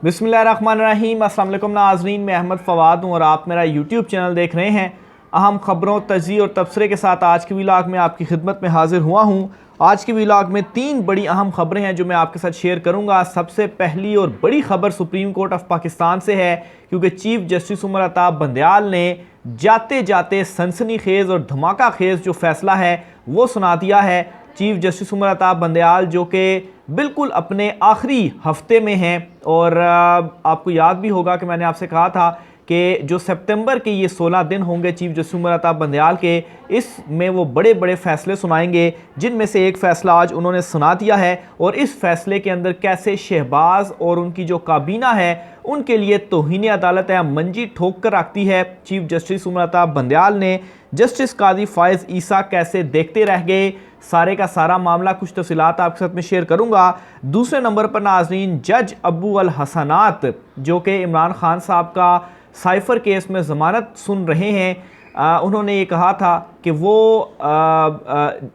बिस्मिल्लाहिर्रहमानिर्रहीम। अस्सलाम वालेकुम नाज़रीन, मैं अहमद फ़वाद हूँ और आप मेरा यूट्यूब चैनल देख रहे हैं। अहम ख़बरों, तजज़िये और तबसरे के साथ आज की व्लॉग में आपकी खिदमत में हाजिर हुआ हूँ। आज की व्लॉग में 3 बड़ी अहम खबरें हैं जो मैं आपके साथ शेयर करूँगा। सबसे पहली और बड़ी खबर सुप्रीम कोर्ट ऑफ पाकिस्तान से है, क्योंकि चीफ जस्टिस उमर अता बंदयाल ने जाते जाते सनसनीखेज़ और धमाका खेज़ जो फ़ैसला है वो सुना दिया है। चीफ जस्टिस उमर अता बंदयाल जो कि बिल्कुल अपने आखिरी हफ्ते में हैं, और आपको याद भी होगा कि मैंने आपसे कहा था कि जो सितंबर के ये 16 दिन होंगे चीफ जस्टिस उमर अता बंदयाल के, इसमें वो बड़े बड़े फ़ैसले सुनाएंगे, जिनमें से एक फ़ैसला आज उन्होंने सुना दिया है। और इस फ़ैसले के अंदर कैसे शहबाज और उनकी जो काबीना है उनके लिए तौहीन अदालत है मंजी ठोक कर रखती है। चीफ जस्टिस उमर अता बंदयाल ने जस्टिस काजी फ़ाइज़ ईसा कैसे देखते रह गए, सारे का सारा मामला कुछ तफसीलात आपके साथ में शेयर करूंगा। दूसरे नंबर पर नाज़रीन, जज अबू अल हसनात जो कि इमरान खान साहब का साइफ़र केस में ज़मानत सुन रहे हैं, उन्होंने ये कहा था कि वो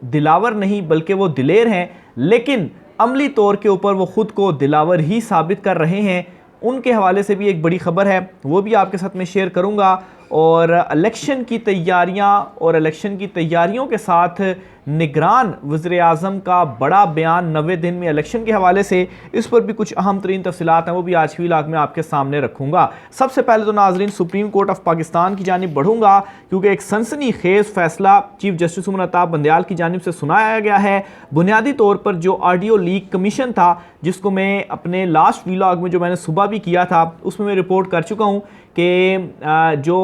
दिलावर नहीं बल्कि वो दिलेर हैं, लेकिन अमली तौर के ऊपर वो ख़ुद को दिलावर ही साबित कर रहे हैं। उनके हवाले से भी एक बड़ी ख़बर है, वो भी आपके साथ में शेयर करूंगा। और इलेक्शन की तैयारियां और इलेक्शन की तैयारियों के साथ निगरान वज़ीर-ए-आज़म का बड़ा बयान 90 दिन में इलेक्शन के हवाले से, इस पर भी कुछ अहम तरीन तफसीलात हैं, वो भी आज की व्लॉग में आपके सामने रखूँगा। सबसे पहले तो नाज़रीन सुप्रीम कोर्ट ऑफ पाकिस्तान की जानिब बढ़ूँगा, क्योंकि एक सनसनीखेज़ फ़ैसला चीफ जस्टिस उमर अता बंदयाल की जानिब से सुनाया गया है। बुनियादी तौर पर जो ऑडियो लीक कमीशन था, जिसको मैं अपने लास्ट व्लॉग में जो मैंने सुबह भी किया था उसमें मैं रिपोर्ट कर चुका हूँ कि जो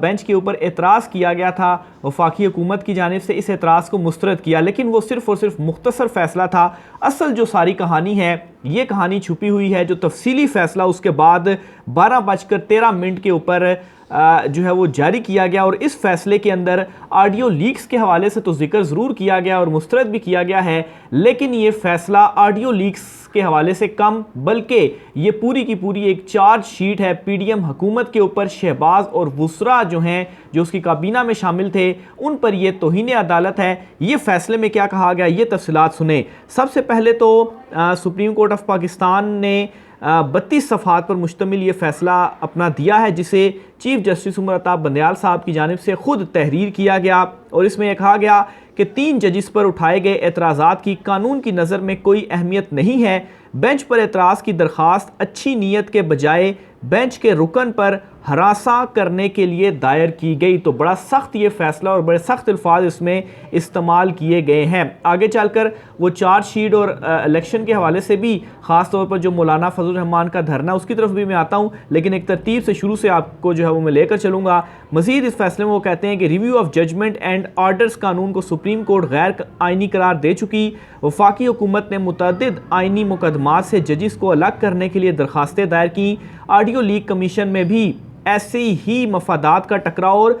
बेंच के ऊपर एतराज़ किया गया था वफाकी हुकूमत की जानिब से, इस एतराज़ को मुस्तरद किया, लेकिन वो सिर्फ़ और सिर्फ मुख्तसर फ़ैसला था। असल जो सारी कहानी है, ये कहानी छुपी हुई है। जो तफसीली फ़ैसला उसके बाद 12:13 के ऊपर जो है वो जारी किया गया, और इस फैसले के अंदर ऑडियो लीक्स के हवाले से तो जिक्र ज़रूर किया गया और मुस्तरद भी किया गया है, लेकिन ये फ़ैसला ऑडियो लीक्स के हवाले से कम, बल्कि ये पूरी की पूरी एक चार्ज शीट है पीडीएम हुकूमत के ऊपर। शहबाज और वुसरा जो हैं, जो उसकी काबीना में शामिल थे, उन पर यह तौहीन अदालत है। ये फ़ैसले में क्या कहा गया, ये तफसीलात सुने। सबसे पहले तो सुप्रीम कोर्ट ऑफ पाकिस्तान ने 32 सफ़हात पर मुश्तमिल ये फ़ैसला अपना दिया है, जिसे चीफ जस्टिस उमर अता बंदयाल साहब की जानिब से ख़ुद तहरीर किया गया। और इसमें यह कहा गया कि 3 जजिस पर उठाए गए एतराज़ात की कानून की नज़र में कोई अहमियत नहीं है। बेंच पर एतराज़ की दरख्वास्त अच्छी नीयत के बजाय बेंच के रुकन पर हरासा करने के लिए दायर की गई। तो बड़ा सख्त ये फ़ैसला और बड़े सख्त अल्फाज इसमें इस्तेमाल किए गए हैं। आगे चलकर वो चार्ज शीट और इलेक्शन के हवाले से भी, ख़ास तौर पर जो मौलाना फजल रहमान का धरना, उसकी तरफ भी मैं आता हूँ, लेकिन एक तरतीब से शुरू से आपको जो है वो मैं लेकर चलूँगा। मज़ीद इस फैसले में वो कहते हैं कि review of judgment and orders कानून को सुप्रीम कोर्ट गैर आइनी करार दे चुकी। वफाकी हुकूमत ने मुतअद्दिद आइनी मुकदमात से जजिस को अलग करने के लिए दरखास्तें दायर की। ऑडियो लीक कमीशन में भी ऐसे ही मफादात का टकराव और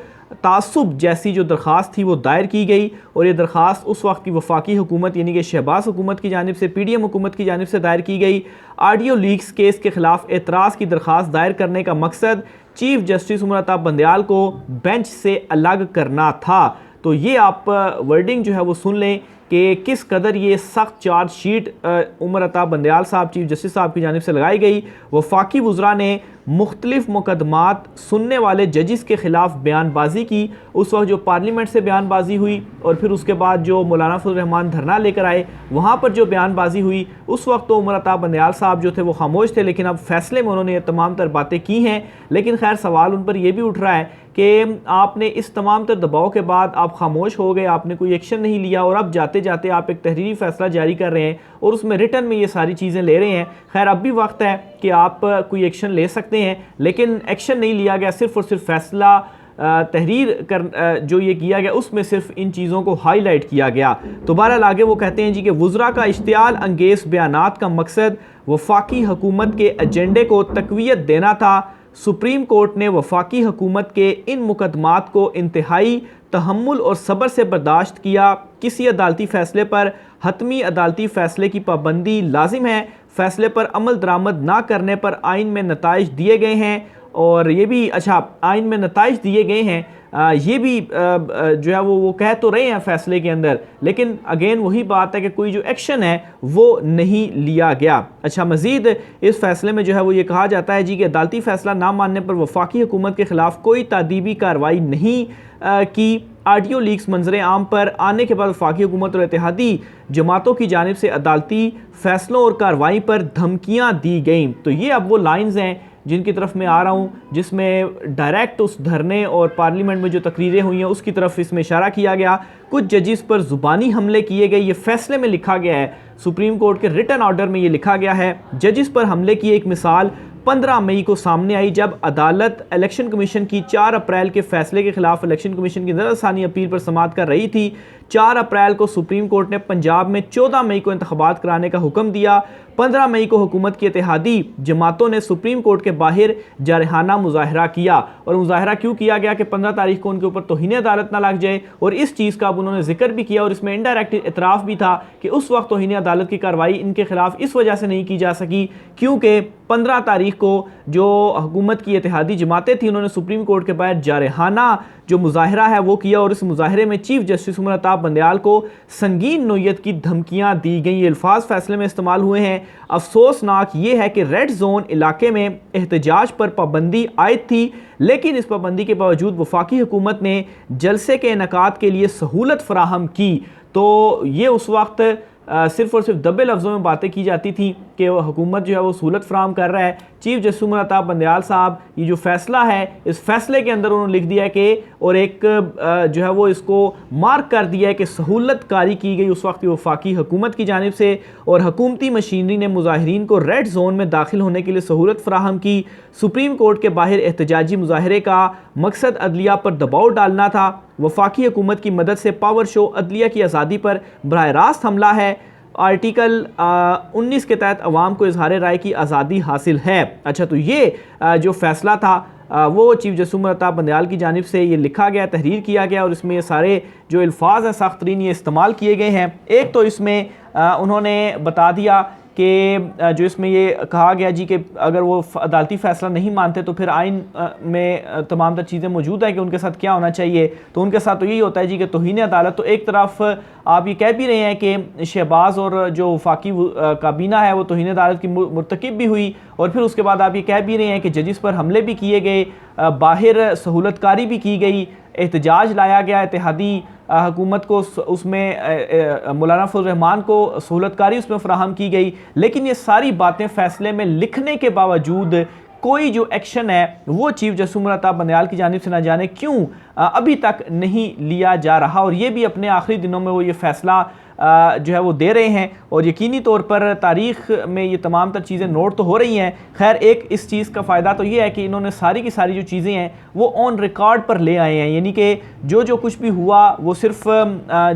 तासुब जैसी जो दरख्वास्त थी वो दायर की गई, और ये दरख्वास्त उस वक्त की वफाकी हुकूमत यानी कि शहबाज हुकूमत की जानिब से, पीडीएम हुकूमत की जानिब से दायर की गई। ऑडियो लीक्स केस के खिलाफ एतराज़ की दरख्वास्त दायर करने का मकसद चीफ जस्टिस उमर अता बंदयाल को बेंच से अलग करना था। तो ये आप वर्डिंग जो है वो सुन लें कि किस कदर ये सख्त चार्ज शीट उमर अता बंदयाल साहब चीफ जस्टिस साहब की जानिब से लगाई गई। वफाकी वुज़रा ने मुख्तलिफ मुकदमात सुनने वाले जजिस के ख़िलाफ़ बयानबाजी की। उस वक्त जो पार्लियामेंट से बयानबाजी हुई, और फिर उसके बाद जो मौलाना फजल रहमान धरना लेकर आए, वहाँ पर जो बयानबाजी हुई, उस वक्त तो उमर अता बंदयाल साहब जो थे वो खामोश थे, लेकिन अब फैसले में उन्होंने ये तमाम तर बातें की हैं। लेकिन खैर सवाल उन पर यह भी उठ रहा है कि आपने इस तमाम तर दबाव के बाद आप खामोश हो गए, आपने कोई एक्शन नहीं लिया, और अब जाते जाते आप एक तहरीरी फ़ैसला जारी कर रहे हैं और उसमें रिटर्न में ये सारी चीज़ें ले रहे हैं। खैर अब भी वक्त है कि आप कोई एक्शन ले सकते हैं, लेकिन एक्शन नहीं लिया गया, सिर्फ़ और सिर्फ फ़ैसला तहरीर कर जो ये किया गया उसमें सिर्फ इन चीज़ों को हाईलाइट किया गया। तो बहरहाल आगे वो कहते हैं जी कि वुज़रा का इश्तियाल अंगेज़ बयानात का मकसद वफाकी हुकूमत के एजेंडे को तक़वियत देना था। सुप्रीम कोर्ट ने वफाकी हुकूमत के इन मुकदमात को इंतहाई तहम्मुल और सब्र से बर्दाश्त किया। किसी अदालती फ़ैसले पर हतमी अदालती फ़ैसले की पाबंदी लाजिम है। फ़ैसले पर अमल दरामद ना करने पर आइन में नताइज दिए गए हैं, और ये भी अच्छा आइन में नताइज दिए गए हैं। ये भी जो है वो कह तो रहे हैं फैसले के अंदर, लेकिन अगेन वही बात है कि कोई जो एक्शन है वो नहीं लिया गया। अच्छा, मजीद इस फैसले में जो है वो ये कहा जाता है जी कि अदालती फैसला ना मानने पर वफाकी हुकूमत के खिलाफ कोई तादीबी कार्रवाई नहीं की। ऑडियो लीक्स मंजर आम पर आने के बाद वफाकी हुकूमत और इत्तेहादी जमातों की जानिब से अदालती फैसलों और कार्रवाई पर धमकियाँ दी गई। तो ये अब वो लाइन्स हैं जिनकी तरफ मैं आ रहा हूँ, जिसमें डायरेक्ट उस धरने और पार्लियामेंट में जो तकरीरें हुई हैं उसकी तरफ इसमें इशारा किया गया। कुछ जजेस पर ज़ुबानी हमले किए गए, ये फैसले में लिखा गया है, सुप्रीम कोर्ट के रिटन ऑर्डर में ये लिखा गया है। जजेस पर हमले की एक मिसाल 15 मई को सामने आई, जब अदालत इलेक्शन कमीशन की 4 अप्रैल के फैसले के खिलाफ इलेक्शन कमीशन की नज़रसानी अपील पर समाअत कर रही थी। 4 अप्रैल को सुप्रीम कोर्ट ने पंजाब में 14 मई को इंतखाबात कराने का हुक्म दिया। 15 मई को हुकूमत की इत्तेहादी जमातों ने सुप्रीम कोर्ट के बाहर जारहाना मुजाहरा किया, और मुजाहरा क्यों किया गया कि 15 तारीख को उनके ऊपर तौहीन अदालत ना लग जाए, और इस चीज़ का अब उन्होंने जिक्र भी किया और इसमें इनडायरेक्ट इतराफ़ भी था कि उस वक्त तौहीन अदालत की कार्रवाई इनके खिलाफ इस वजह से नहीं की जा सकी क्योंकि 15 तारीख को जो हुकूमत की इत्तेहादी जमातें थी उन्होंने सुप्रीम कोर्ट के बाहर जारहाना जो मुजाहरा है वो किया, और इस मुजाहरे में चीफ जस्टिस उमर अताब बंदयाल को संगीन नोयत की धमकियां दी गई। ये अल्फाज फैसले में इस्तेमाल हुए हैं। अफसोसनाक ये है कि रेड जोन इलाके में एहतजाज पर पाबंदी आयद थी, लेकिन इस पाबंदी के बावजूद वफाकी हुकूमत ने जलसे के इनेकाद के लिए सहूलत फराहम की। तो ये उस वक्त सिर्फ और सिर्फ दबे लफ्ज़ों में बातें की जाती थी कि हुकूमत जो है वो सहूलत फराहम कर रहा है। चीफ जस्टिस उमर अताब बंदयाल साहब ये जो फैसला है, इस फैसले के अंदर उन्होंने लिख दिया है कि और एक जो है वो इसको मार्क कर दिया है कि सहूलत कारी की गई उस वक्त की वफाकी हुकूमत की जानिब से, और हुकूमती मशीनरी ने मुजाहिरीन को रेड जोन में दाखिल होने के लिए सहूलत फराहम की। सुप्रीम कोर्ट के बाहर एहतजाजी मुजाहरे का मकसद अदलिया पर दबाव डालना था। वफाकी हुकूमत की मदद से पावर शो अदलिया की आज़ादी पर बराह रास्त हमला है। आर्टिकल 19 के तहत अवाम को इजहार राय की आज़ादी हासिल है। अच्छा, तो ये जो फैसला था वो चीफ जस्टिस उमर अताब बंदयाल की जानिब से ये लिखा गया, तहरीर किया गया, और इसमें ये सारे जो अल्फाज हैं सख्त तरीन ये इस्तेमाल किए गए हैं। एक तो इसमें उन्होंने बता दिया कि जो इसमें ये कहा गया जी कि अगर वो अदालती फ़ैसला नहीं मानते तो फिर आइन में तमाम तर चीज़ें मौजूद हैं कि उनके साथ क्या होना चाहिए। तो उनके साथ तो यही होता है जी कि तौहीन अदालत, तो एक तरफ आप ये कह भी रहे हैं कि शहबाज और जो वफाकी काबीना है वो तौहीन अदालत की मुर्तकिब भी हुई, और फिर उसके बाद आप ये कह भी रहे हैं कि जजिस पर हमले भी किए गए, बाहर सहूलतकारी भी की गई, एहतजाज लाया गया, इत्तेहादी हुकूमत को उसमें मौलाना फजल रहमान को सहूलतकारी उसमें फ़राहम की गई। लेकिन ये सारी बातें फ़ैसले में लिखने के बावजूद कोई जो एक्शन है वो चीफ जस्टिस उमर अताब बंदयाल की जानिब से ना जाने क्यों अभी तक नहीं लिया जा रहा, और ये भी अपने आखिरी दिनों में वो ये फ़ैसला जो है वो दे रहे हैं, और यकीनी तौर पर तारीख़ में ये तमाम तर चीज़ें नोट तो हो रही हैं। खैर, एक इस चीज़ का फ़ायदा तो ये है कि इन्होंने सारी की सारी जो चीज़ें हैं वो ऑन रिकॉर्ड पर ले आए हैं, यानी कि जो कुछ भी हुआ वो सिर्फ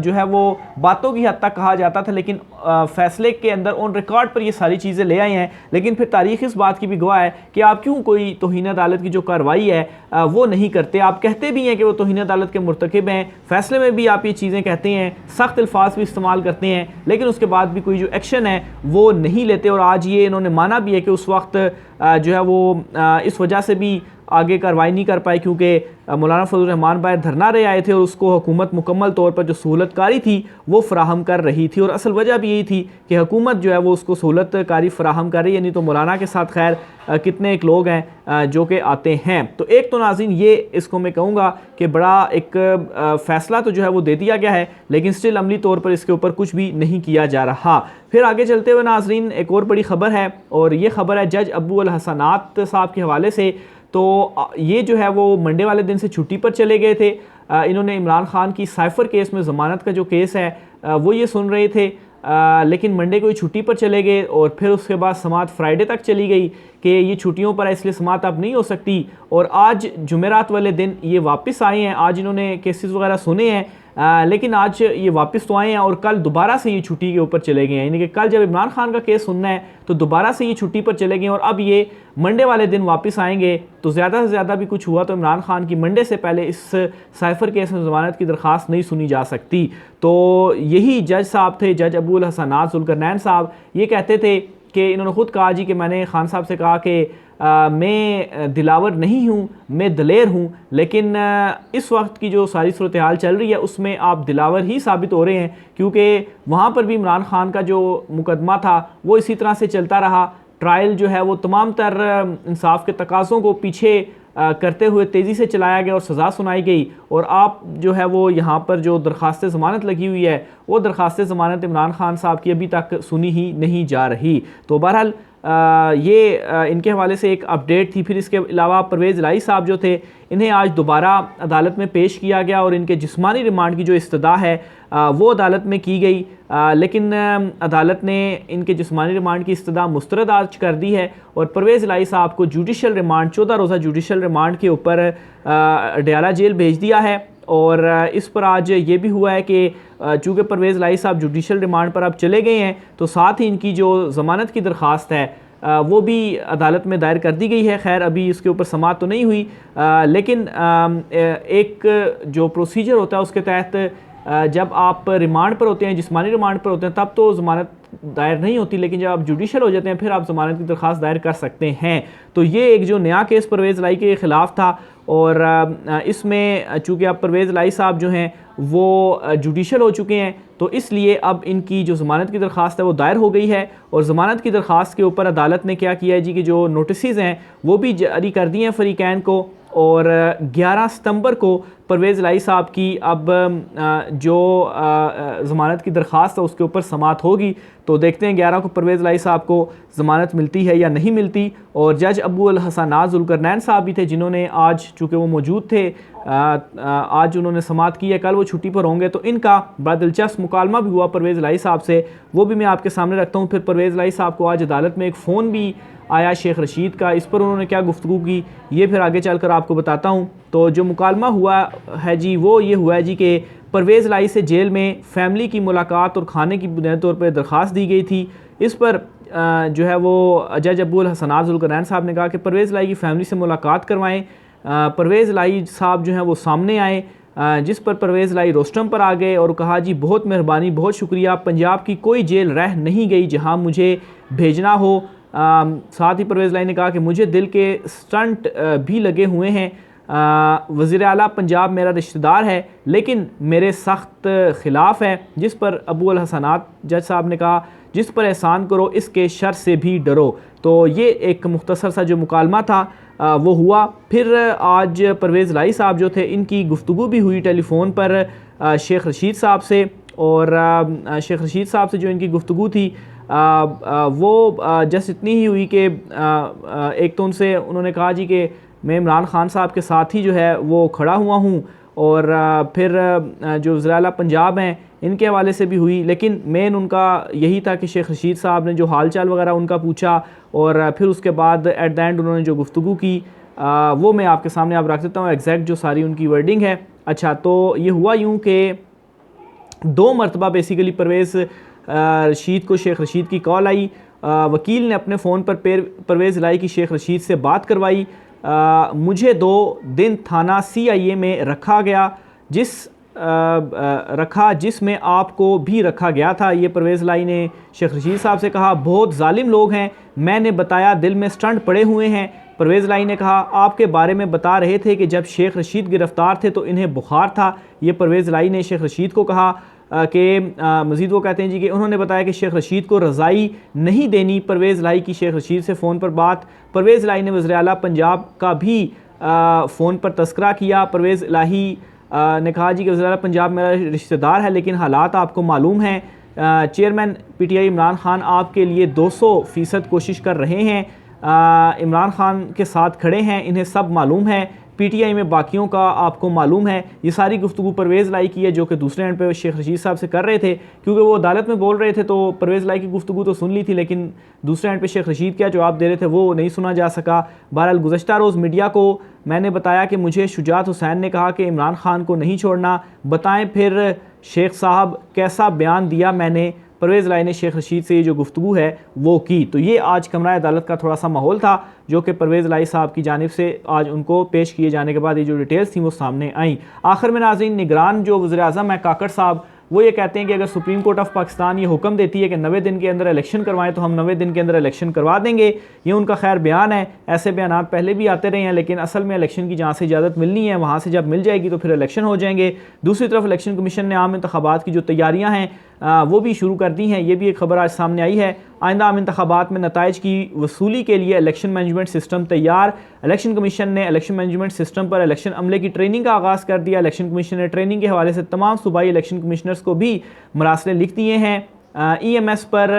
जो है वो बातों की हद तक कहा जाता था, लेकिन फ़ैसले के अंदर ऑन रिकॉर्ड पर ये सारी चीज़ें ले आए हैं। लेकिन फिर तारीख़ इस बात की भी गवाह है कि आप क्यों कोई तौहीन अदालत की जो कार्रवाई है वो नहीं करते। आप कहते भी हैं कि वो तौहीन अदालत के मुर्तकिब हैं, फ़ैसले में भी आप ये चीज़ें कहते हैं, सख्त अल्फाज भी इस्तेमाल करते हैं, लेकिन उसके बाद भी कोई जो एक्शन है वो नहीं लेते। और आज ये इन्होंने माना भी है कि उस वक्त जो है वो इस वजह से भी आगे कार्रवाई नहीं कर पाए क्योंकि मौलाना फजल रहमान बाहर धरना रहे आए थे और उसको हुकूमत मुकम्मल तौर पर जो सहूलतकारी थी वो फ़राहम कर रही थी, और असल वजह भी यही थी कि हुकूमत जो है वो उसको सहूलतकारी फ़राहम कर रही है। नहीं तो मौलाना के साथ खैर कितने एक लोग हैं जो कि आते हैं। तो एक तो नाज़रीन ये इसको मैं कहूँगा कि बड़ा एक फ़ैसला तो जो है वो दे दिया गया है, लेकिन स्टिल अमली तौर पर इसके ऊपर कुछ भी नहीं किया जा रहा। फिर आगे चलते हुए नाज़रीन एक और बड़ी ख़बर है, और ये ख़बर है जज अबू अल हसनात साहब के हवाले से। तो ये जो है वो मंडे वाले दिन से छुट्टी पर चले गए थे। इन्होंने इमरान खान की साइफ़र केस में ज़मानत का जो केस है वो ये सुन रहे थे, लेकिन मंडे को ये छुट्टी पर चले गए, और फिर उसके बाद समाअत फ्राइडे तक चली गई कि ये छुट्टियों पर है इसलिए समाअत अब नहीं हो सकती। और आज जुमेरात वाले दिन ये वापस आए हैं। आज इन्होंने केसेस वगैरह सुने हैं, लेकिन आज ये वापस तो आए हैं और कल दोबारा से ये छुट्टी के ऊपर चले गए हैं। यानी कि कल जब इमरान खान का केस सुनना है तो दोबारा से ये छुट्टी पर चले गए और अब ये मंडे वाले दिन वापस आएंगे। तो ज़्यादा से ज़्यादा भी कुछ हुआ तो इमरान खान की मंडे से पहले इस साइफ़र केस में ज़मानत की दरख्वास्त नहीं सुनी जा सकती। तो यही जज साहब थे, जज अबू अल हसनात ज़ुल्करनैन साहब, ये कहते थे कि इन्होंने ख़ुद कहा जी कि मैंने खान साहब से कहा कि मैं दिलावर नहीं हूँ, मैं दलेर हूँ, लेकिन इस वक्त की जो सारी सूरत हाल चल रही है उसमें आप दिलावर ही साबित हो रहे हैं, क्योंकि वहाँ पर भी इमरान खान का जो मुकदमा था वो इसी तरह से चलता रहा। ट्रायल जो है वो तमाम तर इंसाफ के तकाज़ों को पीछे करते हुए तेज़ी से चलाया गया और सज़ा सुनाई गई, और आप जो है वो यहाँ पर जो दरख्वास्त ज़मानत लगी हुई है वो दरख्वास्त ज़मानत इमरान खान साहब की अभी तक सुनी ही नहीं जा रही। तो बहरहाल ये इनके हवाले से एक अपडेट थी। फिर इसके अलावा परवेज़ इलाही साहब जो थे, इन्हें आज दोबारा अदालत में पेश किया गया और इनके जिस्मानी रिमांड की जो इस्तदा है वो अदालत में की गई, लेकिन अदालत ने इनके जिस्मानी रिमांड की इस्तदा मुस्तरद आज कर दी है और परवेज़ इलाही साहब को जुडिशल रिमांड 14 रोज़ा जुडिशल रिमांड के ऊपर अडयाला जेल भेज दिया है। और इस पर आज ये भी हुआ है कि चूँकि परवेज़ इलाही साहब जुडिशल रिमांड पर अब चले गए हैं तो साथ ही इनकी जो ज़मानत की दरख्वास्त है वो भी अदालत में दायर कर दी गई है। खैर अभी इसके ऊपर समाअत तो नहीं हुई, लेकिन एक जो प्रोसीजर होता है उसके तहत जब आप रिमांड पर होते हैं, जिस्मानी रिमांड पर होते हैं, तब तो ज़मानत दायर नहीं होती, लेकिन जब आप जुडिशल हो जाते हैं फिर आप ज़मानत की दरख्वास्त दायर कर सकते हैं। तो ये एक जो नया केस परवेज़ इलाही के ख़िलाफ़ था और इसमें चूँकि अब परवेज़ इलाही साहब जो हैं वो जुडिशल हो चुके हैं तो इसलिए अब इनकी जो ज़मानत की दरख्वास्त है वो दायर हो गई है। और ज़मानत की दरख्वास्त के ऊपर अदालत ने क्या किया है जी कि जो नोटिसेस हैं वो भी जारी कर दिए हैं फ़रीक़ैन को, और 11 सितंबर को परवेज़ इलाही साहब की अब जो ज़मानत की दरख्वास्त है उसके ऊपर समाअत होगी। तो देखते हैं 11 को परवेज़ इलाही साहब को ज़मानत मिलती है या नहीं मिलती। और जज अबू अल हसनात ज़ुल्करनैन साहब भी थे जिन्होंने आज, चूँकि वो मौजूद थे, आज उन्होंने समाअत की है, कल वो छुट्टी पर होंगे, तो इनका बड़ा दिलचस्प मुकालमा भी हुआ परवेज़ इलाही साहब से, वो भी मैं आपके सामने रखता हूँ। फिर परवेज़ इलाही साहब को आज अदालत में एक फ़ोन भी आया शेख रशीद का, इस पर उन्होंने क्या गुफ्तगू की ये फिर आगे चलकर आपको बताता हूँ। तो जो मुकालमा हुआ है जी वो ये हुआ है जी कि परवेज़ इलाही से जेल में फ़ैमिली की मुलाकात और खाने की बुनियादी तौर पर दरख्वास्त दी गई थी। इस पर जो है वो जज अबू अल हसनात ज़ुल्करनैन साहब ने कहा कि परवेज़ इलाही की फ़ैमिली से मुलाकात करवाएँ। परवेज़ इलाही साहब जो हैं वो सामने आए, जिस पर परवेज़ इलाही रोस्टम पर आ गए और कहा जी बहुत मेहरबानी, बहुत शुक्रिया, पंजाब की कोई जेल रह नहीं गई जहाँ मुझे भेजना हो। साथ ही परवेज़ इलाही ने कहा कि मुझे दिल के स्टंट भी लगे हुए हैं, वज़ीर आला पंजाब मेरा रिश्तेदार है लेकिन मेरे सख्त ख़िलाफ़ है। जिस पर अबू अल हसनात जज साहब ने कहा जिस पर एहसान करो इसके शर से भी डरो। तो ये एक मुख्तसर सा जो मुकालमा था वो हुआ। फिर आज परवेज़ इलाही साहब जो थे इनकी गुफ्तगू भी हुई टेलीफ़ोन पर शेख रशीद साहब से, और शेख रशीद साहब से जो इनकी गुफ्तगू थी वो जस्ट इतनी ही हुई कि एक तो उनसे उन्होंने कहा जी कि मैं इमरान खान साहब के साथ ही जो है वो खड़ा हुआ हूँ, और फिर जो वज़ीर आला पंजाब हैं इनके हवाले से भी हुई, लेकिन मेन उनका यही था कि शेख रशीद साहब ने जो हाल चाल वगैरह उनका पूछा और फिर उसके बाद एट द एंड उन्होंने जो गुफ्तगू की वो मैं आपके सामने आप रख देता हूँ एग्जैक्ट जो सारी उनकी वर्डिंग है। अच्छा, तो ये हुआ यूँ कि 2 मरतबा बेसिकली परवेज़ रशीद को शेख रशीद की कॉल आई, वकील ने अपने फ़ोन पर परवेज़ इलाही की शेख रशीद से बात करवाई। मुझे 2 दिन थाना CIA में रखा गया, जिसमें आपको भी रखा गया था। ये परवेज़ इलाही ने शेख रशीद साहब से कहा बहुत जालिम लोग हैं, मैंने बताया दिल में स्टंट पड़े हुए हैं। परवेज़ इलाही ने कहा आपके बारे में बता रहे थे कि जब शेख रशीद गिरफ़्तार थे तो इन्हें बुखार था। ये परवेज़ इलाही ने शेख रशीद को कहा कि मज़ीद वो कहते हैं जी कि उन्होंने बताया कि शेख रशीद को रज़ाई नहीं देनी। परवेज़ इलाही की शेख रशीद से फ़ोन पर बात, परवेज़ इलाही ने वज़ीर आला पंजाब का भी फ़ोन पर तस्करा किया। परवेज़ इलाही ने कहा जी कि वज़ीर आला पंजाब मेरा रिश्तेदार है लेकिन हालात आपको मालूम हैं, चेयरमैन PTI इमरान खान आपके लिए 200% कोशिश कर रहे हैं, इमरान खान के साथ खड़े हैं, इन्हें सब मालूम है, PTI में बाकियों का आपको मालूम है। ये सारी गुफ्तगू परवेज़ इलाही की है जो कि दूसरे एंड पे शेख रशीद साहब से कर रहे थे, क्योंकि वो अदालत में बोल रहे थे तो परवेज़ इलाही की गुफ्तगू तो सुन ली थी लेकिन दूसरे एंड पे शेख रशीद क्या जवाब दे रहे थे वो नहीं सुना जा सका। बहरहाल गुज़श्ता रोज़ मीडिया को मैंने बताया कि मुझे शुजात हुसैन ने कहा कि इमरान खान को नहीं छोड़ना, बताएं फिर शेख साहब कैसा बयान दिया मैंने। परवेज़ इलाही ने शेख रशीद से ये जो गुफ्तगू है वो की। तो ये आज कमरा अदालत का थोड़ा सा माहौल था जो कि परवेज़ इलाही साहब की जानिब से आज उनको पेश किए जाने के बाद ये जो डिटेल्स थी वो सामने आई। आखिर में नाज़रीन, निगरान जो वज़ीर आज़म है काकड़ साहब वो ये कहते हैं कि अगर सुप्रीम कोर्ट ऑफ पाकिस्तान ये हुक्म देती है कि 90 दिन के अंदर इलेक्शन करवाएं तो हम 90 दिन के अंदर इलेक्शन करवा देंगे। ये उनका खैर बयान है, ऐसे बयान पहले भी आते रहे हैं, लेकिन असल में इलेक्शन की जहाँ से इजाज़त मिलनी है वहाँ से जब मिल जाएगी तो फिर इलेक्शन हो जाएंगे। दूसरी तरफ इलेक्शन कमीशन ने आम इंतखाबात की जो तैयारियाँ हैं वो भी शुरू कर दी हैं। ये भी एक खबर आज सामने आई है। आइंदा आम इंतखाबात में नताइज की वसूली के लिए इलेक्शन मैनेजमेंट सिस्टम तैयार। इलेक्शन कमीशन ने इलेक्शन मैनेजमेंट सिस्टम पर इलेक्शन अमले की ट्रेनिंग का आगाज़ कर दिया। इलेक्शन कमीशन ने ट्रेनिंग के हवाले से तमाम सूबाई इलेक्शन कमिश्नर्स को भी मरासले लिख दिए हैं। EMS पर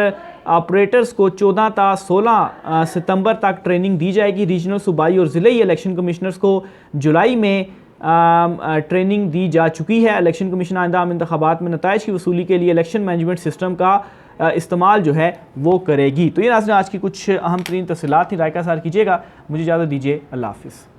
ऑपरेटर्स को 14 ता 16 सितंबर तक ट्रेनिंग दी जाएगी। रीजनल, सूबाई और ज़िले इलेक्शन कमिश्नर्स को जुलाई में ट्रेनिंग दी जा चुकी है। इलेक्शन कमीशन आइंदा आम इंतखाबात में नताइज की वसूली के लिए इलेक्शन मैनेजमेंट सिस्टम का इस्तेमाल जो है वो करेगी। तो ये नाज़रीन आज की कुछ अहम तरीन तफसीलात थी। राय का सार कीजिएगा। मुझे इजाज़त दीजिए। अल्लाह हाफ़िज़।